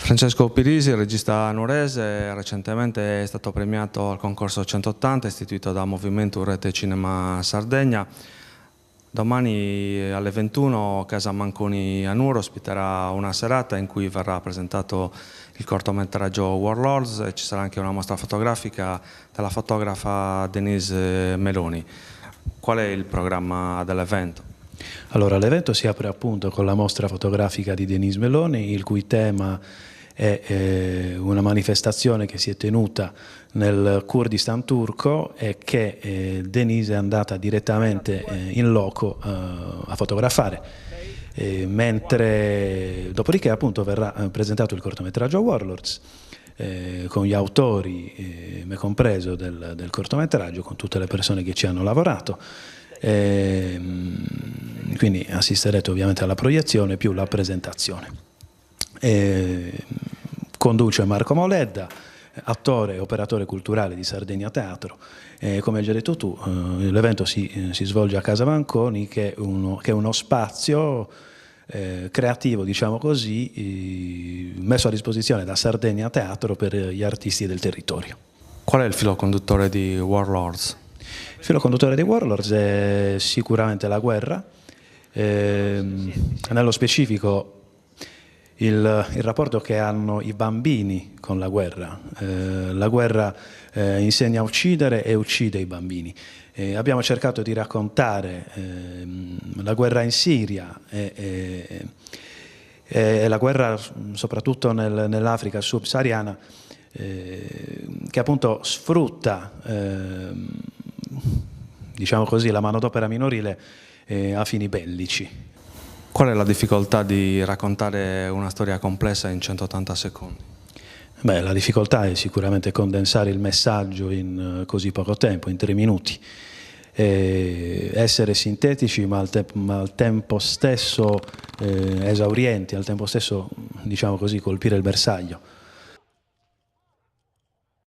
Francesco Pirisi, regista nuorese, recentemente è stato premiato al concorso 180 istituito da Movimento Rete Cinema Sardegna. Domani alle 21 Casa Manconi a Nuoro ospiterà una serata in cui verrà presentato il cortometraggio Warlords e ci sarà anche una mostra fotografica della fotografa Denise Meloni. Qual è il programma dell'evento? Allora, l'evento si apre appunto con la mostra fotografica di Denise Meloni, il cui tema è una manifestazione che si è tenuta nel Kurdistan turco e che Denise è andata direttamente in loco a fotografare. Dopodiché appunto verrà presentato il cortometraggio Warlords con gli autori, me compreso, del cortometraggio, con tutte le persone che ci hanno lavorato. Quindi assisterete ovviamente alla proiezione più la presentazione. Conduce Marco Moledda, attore e operatore culturale di Sardegna Teatro. Come hai già detto tu, l'evento si svolge a Casa Manconi, che è uno spazio creativo, diciamo così, messo a disposizione da Sardegna Teatro per gli artisti del territorio. Qual è il filo conduttore di Warlords? Il filo conduttore di Warlords è sicuramente la guerra, nello specifico il rapporto che hanno i bambini con la guerra. La guerra insegna a uccidere e uccide i bambini. Abbiamo cercato di raccontare la guerra in Siria e la guerra soprattutto nell'Africa subsahariana, che appunto sfrutta, diciamo così, la manodopera minorile a fini bellici. Qual è la difficoltà di raccontare una storia complessa in 180 secondi? Beh, la difficoltà è sicuramente condensare il messaggio in così poco tempo, in 3 minuti. Essere sintetici ma al tempo stesso esaurienti, al tempo stesso, diciamo così, colpire il bersaglio.